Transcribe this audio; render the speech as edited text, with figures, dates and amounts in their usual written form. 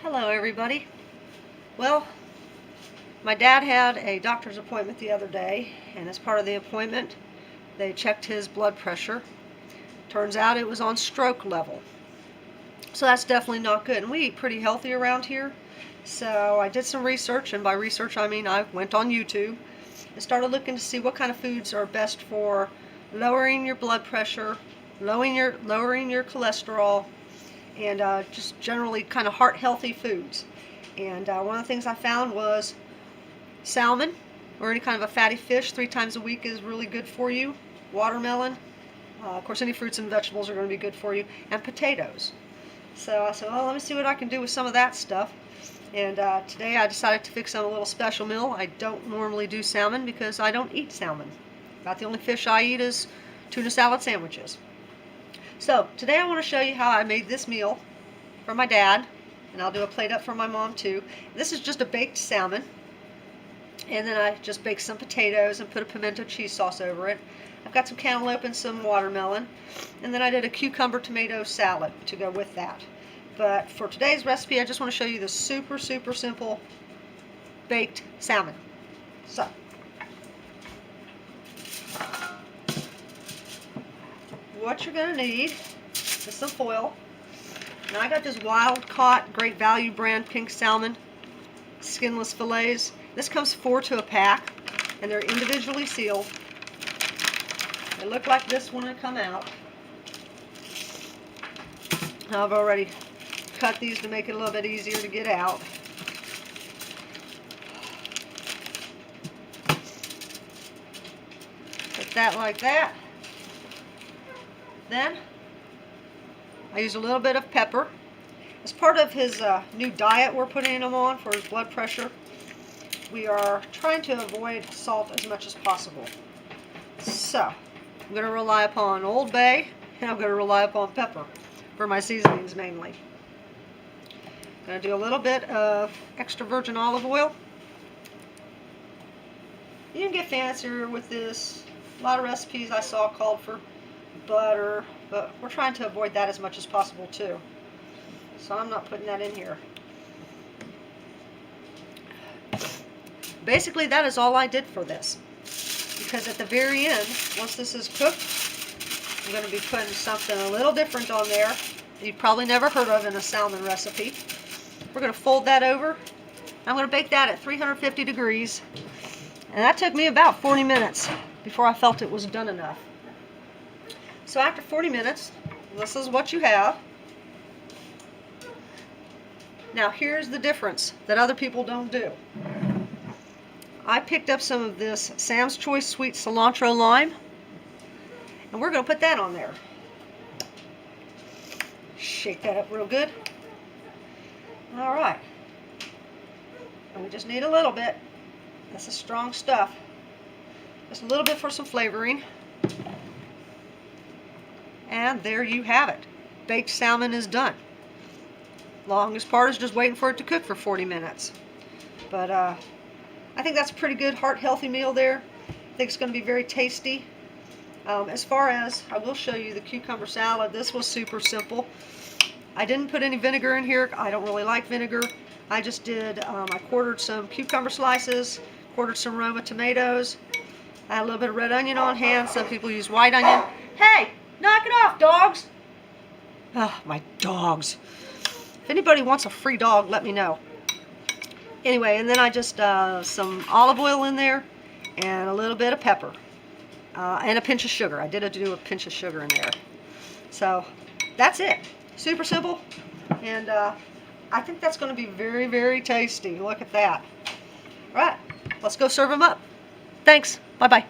Hello everybody. Well, my dad had a doctor's appointment the other day, and as part of the appointment they checked his blood pressure. Turns out it was on stroke level. So that's definitely not good, and we eat pretty healthy around here. So I did some research, and by research I mean I went on YouTube and started looking to see what kind of foods are best for lowering your blood pressure, lowering your cholesterol, and just generally kind of heart healthy foods. And one of the things I found was salmon, or any kind of a fatty fish 3 times a week is really good for you. Watermelon, of course any fruits and vegetables are going to be good for you, and potatoes. So I said, well, let me see what I can do with some of that stuff. And today I decided to fix them a little special meal. I don't normally do salmon because I don't eat salmon. About the only fish I eat is tuna salad sandwiches. So today I want to show you how I made this meal for my dad, and I'll do a plate up for my mom too. This is just a baked salmon, and then I just baked some potatoes and put a pimento cheese sauce over it. I've got some cantaloupe and some watermelon, and then I did a cucumber tomato salad to go with that. But for today's recipe I just want to show you the super simple baked salmon. So what you're going to need is some foil. Now I got this wild caught Great Value brand pink salmon skinless fillets. This comes 4 to a pack, and they're individually sealed. They look like this when they come out. I've already cut these to make it a little bit easier to get out. Put that like that. Then I use a little bit of pepper. As part of his new diet we're putting him on for his blood pressure, we are trying to avoid salt as much as possible. So I'm going to rely upon Old Bay, and I'm going to rely upon pepper for my seasonings mainly. I'm going to do a little bit of extra virgin olive oil. You can get fancier with this. A lot of recipes I saw called for butter, but we're trying to avoid that as much as possible too. So I'm not putting that in here. Basically that is all I did for this, because at the very end, once this is cooked, I'm going to be putting something a little different on there that you've probably never heard of in a salmon recipe. We're going to fold that over. I'm going to bake that at 350 degrees, and that took me about 40 minutes before I felt it was done enough. So after 40 minutes, this is what you have. Now here's the difference that other people don't do. I picked up some of this Sam's Choice Sweet Cilantro Lime, and we're going to put that on there. Shake that up real good. Alright. And we just need a little bit. This is strong stuff. Just a little bit for some flavoring. And there you have it. Baked salmon is done. Longest part is just waiting for it to cook for 40 minutes. But I think that's a pretty good heart-healthy meal there. I think it's going to be very tasty. As far as, I will show you the cucumber salad. This was super simple. I didn't put any vinegar in here. I don't really like vinegar. I just did, I quartered some cucumber slices, quartered some Roma tomatoes. I had a little bit of red onion on hand. Some people use white onion. Hey! Knock it off, dogs! Oh, my dogs. If anybody wants a free dog, let me know. Anyway, and then I just, some olive oil in there, and a little bit of pepper, and a pinch of sugar. I did do a pinch of sugar in there. So, that's it. Super simple, and I think that's going to be very tasty. Look at that. All right, let's go serve them up. Thanks. Bye-bye.